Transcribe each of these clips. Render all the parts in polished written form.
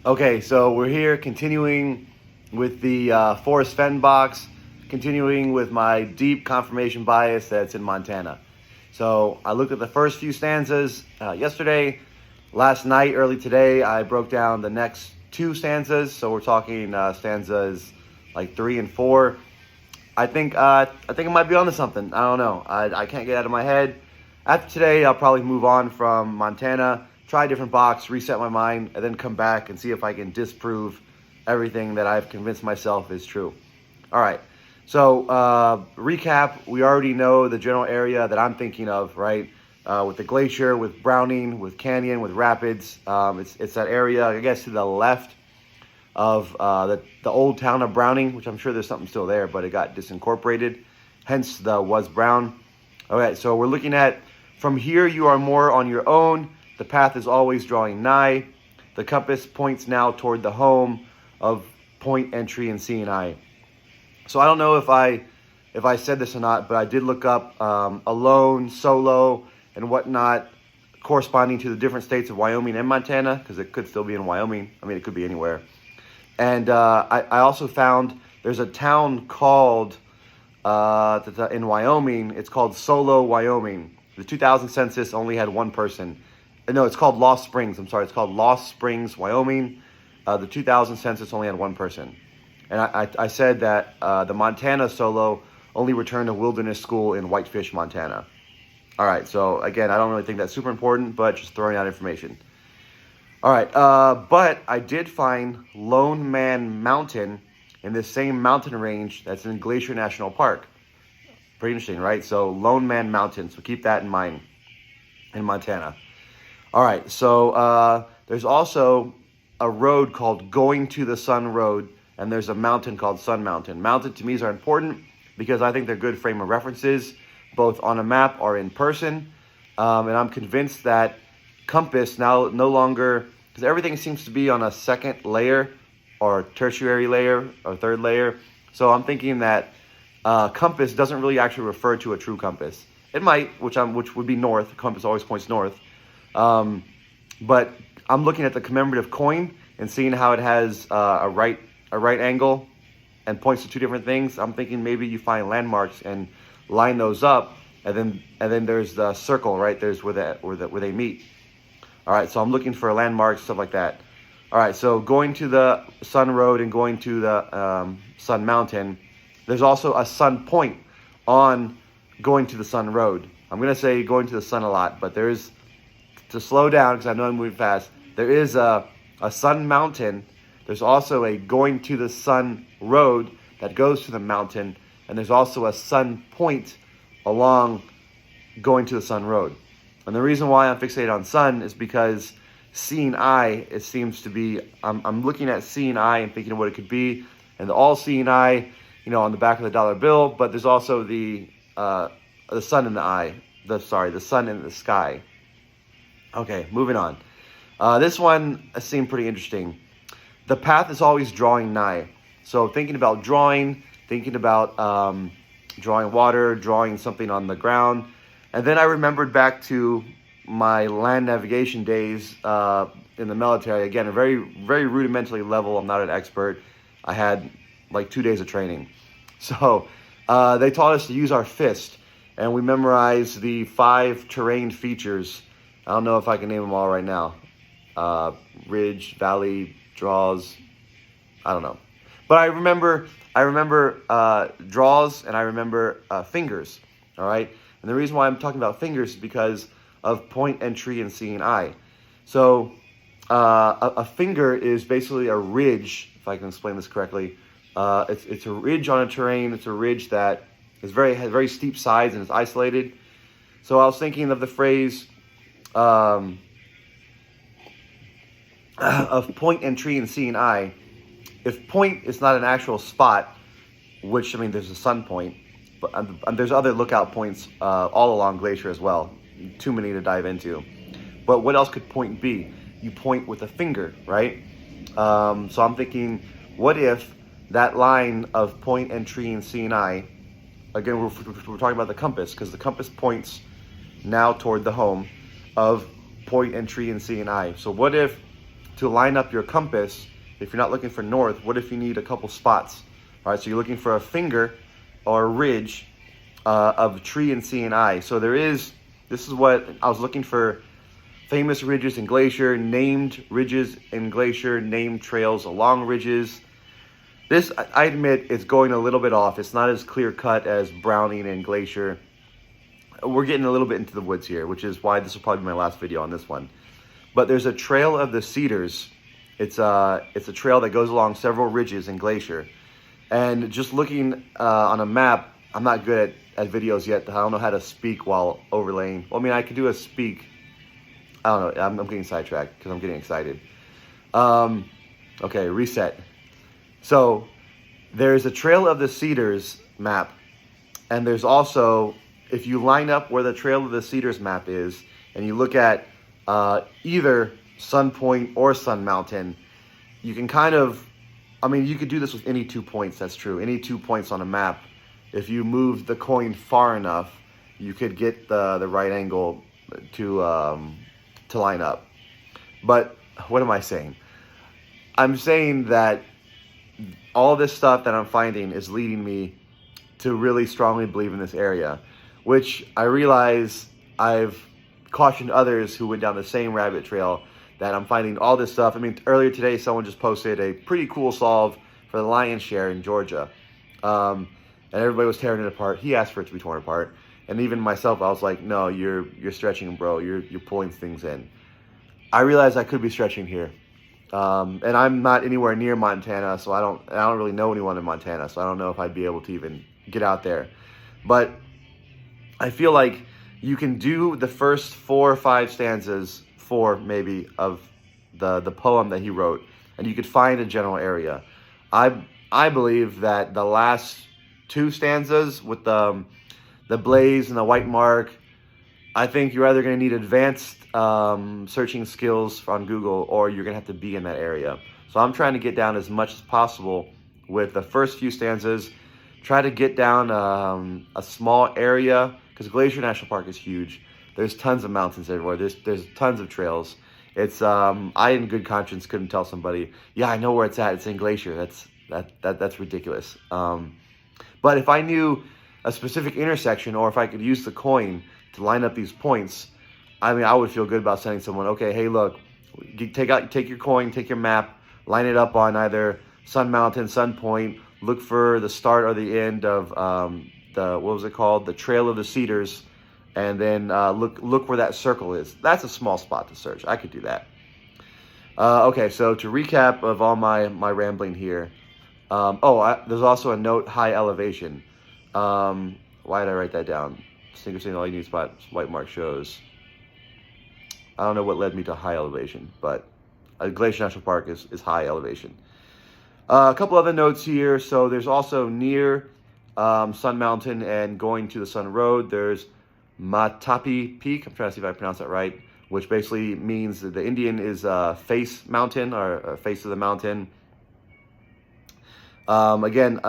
Okay, so we're here continuing with the Forest Fenn box, continuing with my deep confirmation bias that's in Montana. So I looked at the first few stanzas yesterday. Last night, early today, I broke down the next two stanzas. So we're talking stanzas like 3 and 4. I think it might be onto something. I don't know. I can't get it out of my head. After today, I'll probably move on from Montana, try a different box, reset my mind, and then come back and see if I can disprove everything that I've convinced myself is true. All right. So recap, we already know the general area that I'm thinking of, right? With the glacier, with Browning, with Canyon, with Rapids. It's that area, I guess, to the left of the old town of Browning, which I'm sure there's something still there, but it got disincorporated, hence the was Brown. All right, so we're looking at, from here you are more on your own. The path is always drawing nigh. The compass points now toward the home of point, entry, and C&I. So I don't know if I said this or not, but I did look up alone, solo, and whatnot, corresponding to the different states of Wyoming and Montana, because it could still be in Wyoming. I mean, it could be anywhere. And I also found there's a town called, in Wyoming, it's called Solo, Wyoming. The 2000 census only had one person. No, it's called Lost Springs. I'm sorry, it's called Lost Springs, Wyoming. The 2000 census only had one person. And I said that the Montana Solo only returned to wilderness school in Whitefish, Montana. All right, so again, I don't really think that's super important, but just throwing out information. All right, but I did find Lone Man Mountain in this same mountain range that's in Glacier National Park. Pretty interesting, right? So Lone Man Mountain, so keep that in mind in Montana. All right, so there's also a road called Going to the Sun Road, and there's a mountain called Sun Mountain. Mountain to me are important because I think they're good frame of references, both on a map or in person. And I'm convinced that compass now no longer, because everything seems to be on a second layer or tertiary layer or third layer. So I'm thinking that compass doesn't really actually refer to a true compass. It might, which would be north. Compass always points north. But I'm looking at the commemorative coin and seeing how it has a right angle and points to two different things. I'm thinking maybe you find landmarks and line those up, and then there's the circle, right? There's where they meet. All right, so I'm looking for landmarks, stuff like that. All right, so going to the Sun Road and going to the Sun Mountain, there's also a Sun Point on going to the Sun Road. I'm gonna say going to the sun a lot, but there is, to slow down because I know I'm moving fast, there is a Sun Mountain. There's also a going to the Sun Road that goes to the mountain, and there's also a Sun Point along going to the Sun Road. And the reason why I'm fixated on sun is because seeing eye, it seems to be, I'm looking at seeing eye and thinking of what it could be, and the all-seeing eye, on the back of the dollar bill, but there's also the sun in the eye, the sun in the sky. Okay, moving on. This one seemed pretty interesting. The path is always drawing nigh. So thinking about drawing, thinking about drawing water, drawing something on the ground. And then I remembered back to my land navigation days in the military. Again, a very, very rudimentary level. I'm not an expert. I had like 2 days of training. So they taught us to use our fist, and we memorized the 5 terrain features. I don't know if I can name them all right now. Ridge, valley, draws, I don't know. But I remember draws, and I remember fingers, all right? And the reason why I'm talking about fingers is because of point, entry, and seeing eye. So a finger is basically a ridge, if I can explain this correctly. It's a ridge on a terrain. It's a ridge that has very steep sides and is isolated. So I was thinking of the phrase of point, entry, and seeing eye. If point is not an actual spot, which, there's a sun point, but there's other lookout points all along Glacier as well. Too many to dive into. But what else could point be? You point with a finger, right? So I'm thinking, what if that line of point, entry, and seeing eye, again, we're talking about the compass, because the compass points now toward the home of point, entry, and seeing eye. So what if to line up your compass, if you're not looking for north, what if you need a couple spots? All right, so you're looking for a finger or a ridge of tree and sea and eye. So this is what I was looking for: famous ridges in glacier, named ridges in glacier, named trails along ridges. This, I admit, is going a little bit off. It's not as clear cut as Browning and Glacier. We're getting a little bit into the woods here, which is why this will probably be my last video on this one. But there's a Trail of the Cedars. It's a trail that goes along several ridges in Glacier. And just looking on a map, I'm not good at videos yet. I don't know how to speak while overlaying. Well, I mean, I could do a speak. I don't know. I'm getting sidetracked because I'm getting excited. Okay, reset. So there's a Trail of the Cedars map, and there's also, if you line up where the Trail of the Cedars map is, and you look at either Sun Point or Sun Mountain, you can kind of, I mean, you could do this with any 2 points, that's true. Any 2 points on a map. If you move the coin far enough, you could get the right angle to line up. But what am I saying? I'm saying that all this stuff that I'm finding is leading me to really strongly believe in this area, which I realize I've cautioned others who went down the same rabbit trail that I'm finding all this stuff. I mean, earlier today, someone just posted a pretty cool solve for the lion's share in Georgia. And everybody was tearing it apart. He asked for it to be torn apart. And even myself, I was like, no, you're stretching, bro. You're pulling things in. I realize I could be stretching here. And I'm not anywhere near Montana, so I don't really know anyone in Montana, so I don't know if I'd be able to even get out there. But I feel like you can do the first 4 or 5 stanzas, 4 maybe, of the poem that he wrote, and you could find a general area. I believe that the last 2 stanzas with the blaze and the white mark, I think you're either going to need advanced searching skills on Google, or you're going to have to be in that area. So I'm trying to get down as much as possible with the first few stanzas. Try to get down a small area, because Glacier National Park is huge. There's tons of mountains everywhere. There's tons of trails. It's I, in good conscience, couldn't tell somebody, yeah, I know where it's at. It's in Glacier. That's ridiculous. But if I knew a specific intersection, or if I could use the coin to line up these points, I mean, I would feel good about sending someone, okay, hey, look, take your coin, take your map, line it up on either Sun Mountain, Sun Point, look for the start or the end of what was it called? The Trail of the Cedars, and then look where that circle is. That's a small spot to search. I could do that. Okay, so to recap of all my rambling here, there's also a note, high elevation. Why did I write that down? Distinguishing all you need spots, white mark shows. I don't know what led me to high elevation, but Glacier National Park is high elevation. A couple other notes here. So there's also near Sun Mountain and going to the Sun Road, there's Matapi Peak. I'm trying to see if I pronounce that right, which basically means that the Indian is face mountain, or face of the mountain. Again,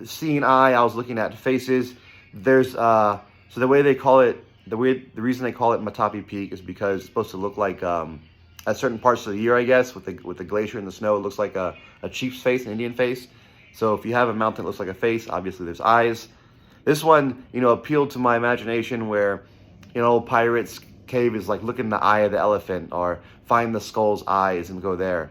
seeing eye, I was looking at faces. There's so the way they call it, the reason they call it Matapi Peak is because it's supposed to look like at certain parts of the year, I guess, with the glacier and the snow, it looks like a chief's face, an Indian face. So if you have a mountain that looks like a face, obviously there's eyes. This one, appealed to my imagination, where, Pirates Cave is like look in the eye of the elephant, or find the skull's eyes and go there.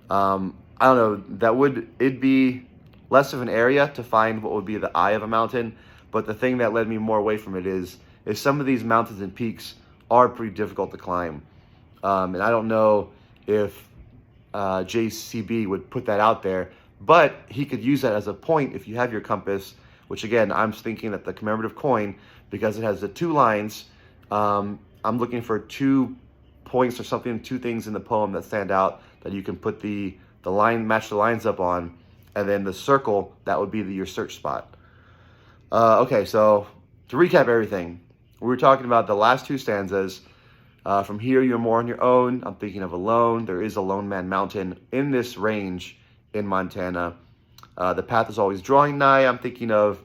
I don't know, it'd be less of an area to find what would be the eye of a mountain, but the thing that led me more away from it is some of these mountains and peaks are pretty difficult to climb. And I don't know if JCB would put that out there, but he could use that as a point if you have your compass, which again, I'm thinking that the commemorative coin, because it has the 2 lines, I'm looking for 2 points or something, 2 things in the poem that stand out that you can put the line, match the lines up on, and then the circle, that would be your search spot. Okay, so to recap everything, we were talking about the last 2 stanzas. From here, you're more on your own. I'm thinking of alone. There is a Lone Man Mountain in this range in Montana. The path is always drawing nigh. I'm thinking of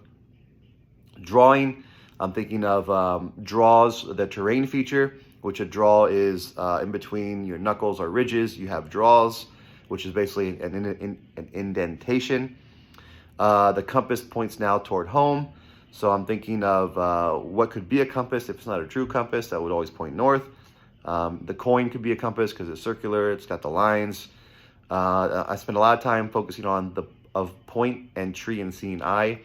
drawing. I'm thinking of draws, the terrain feature. which a draw is in between your knuckles or ridges. You have draws, which is basically an indentation. The compass points now toward home. So I'm thinking of what could be a compass if it's not a true compass. That would always point north. The coin could be a compass because it's circular. It's got the lines. I spend a lot of time focusing on the of point and tree and seeing eye.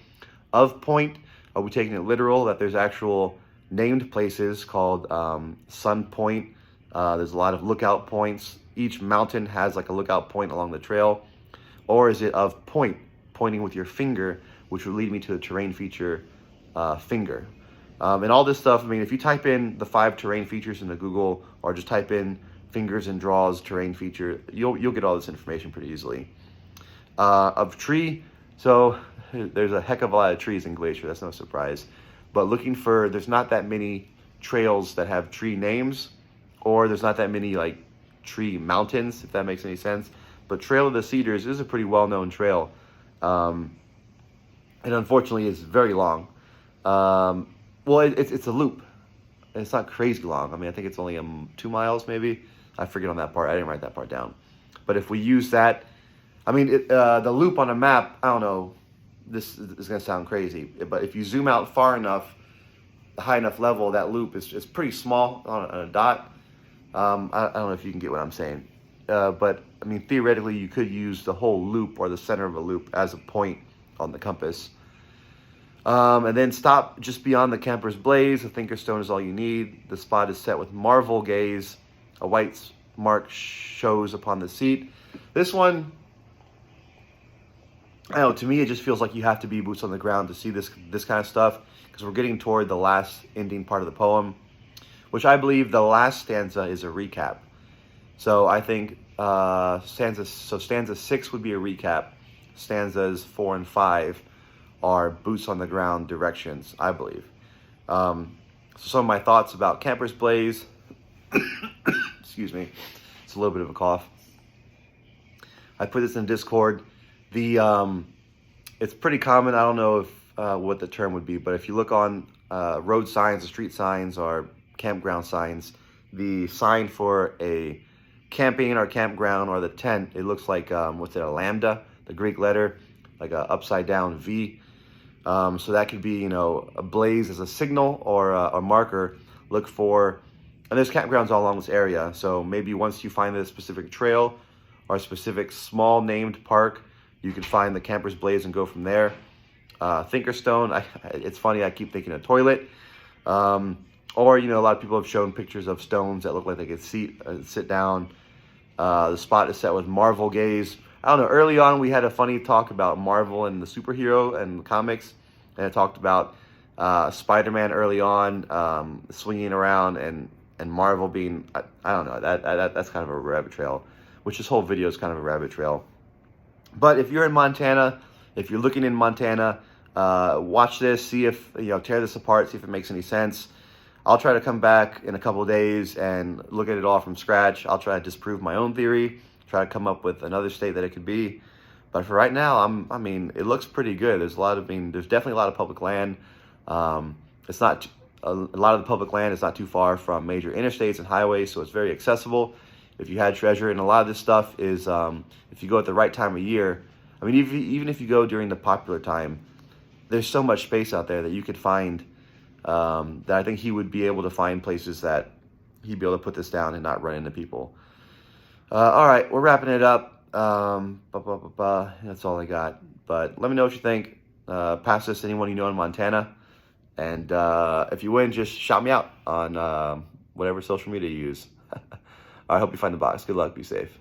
Of point, are we taking it literal that there's actual named places called Sun Point? There's a lot of lookout points. Each mountain has like a lookout point along the trail. Or is it of point, pointing with your finger, which would lead me to the terrain feature finger. And all this stuff, I mean, if you type in the 5 terrain features into Google, or just type in fingers and draws terrain feature, you'll get all this information pretty easily. Of tree, so there's a heck of a lot of trees in Glacier, that's no surprise. But looking for, there's not that many trails that have tree names, or there's not that many like tree mountains, if that makes any sense. But Trail of the Cedars is a pretty well-known trail. And unfortunately it's very long. Well, it's a loop. It's not crazy long. I mean, I think it's only 2 miles maybe. I forget on that part. I didn't write that part down. But if we use that, I mean, the loop on a map, I don't know, this is going to sound crazy, but if you zoom out far enough, high enough level, that loop is pretty small on a dot. I don't know if you can get what I'm saying. But, I mean, theoretically, you could use the whole loop or the center of a loop as a point on the compass. And then stop just beyond the camper's blaze. The thinker stone is all you need. The spot is set with marvel gaze. A white mark shows upon the seat. This one, I don't know, to me it just feels like you have to be boots on the ground to see this kind of stuff, because we're getting toward the last ending part of the poem, which I believe the last stanza is a recap. So I think stanza 6 would be a recap. Stanzas 4 and 5 are boots on the ground directions, I believe. So some of my thoughts about Camper's Blaze. Excuse me, it's a little bit of a cough. I put this in Discord. It's pretty common. I don't know if what the term would be, but if you look on road signs or street signs or campground signs, the sign for a camping or campground or the tent, it looks like what's it, a lambda, the Greek letter, like a upside down V. So that could be, you know, a blaze as a signal or a marker. Look for, and there's campgrounds all along this area. So maybe once you find a specific trail or a specific small named park, you can find the Camper's Blaze and go from there. Thinkerstone, it's funny, I keep thinking of toilet. Or, you know, a lot of people have shown pictures of stones that look like they could sit down. The spot is set with Marvel gaze. I don't know, early on we had a funny talk about Marvel and the superhero and the comics. And it talked about Spider-Man early on, swinging around, and Marvel being, I don't know, that's kind of a rabbit trail, which this whole video is kind of a rabbit trail. But if you're in Montana, if you're looking in Montana, watch this, see if, you know, tear this apart, see if it makes any sense. I'll try to come back in a couple of days and look at it all from scratch. I'll try to disprove my own theory, try to come up with another state that it could be. But for right now, I mean, it looks pretty good. There's there's definitely a lot of public land. It's not, a lot of the public land is not too far from major interstates and highways, so it's very accessible if you had treasure. And a lot of this stuff is, if you go at the right time of year, I mean, even if you go during the popular time, there's so much space out there that you could find, that I think he would be able to find places that he'd be able to put this down and not run into people. All right, we're wrapping it up. That's all I got. But let me know what you think. Pass this to anyone you know in Montana. And if you win, just shout me out on whatever social media you use. I hope you find the box. Good luck. Be safe.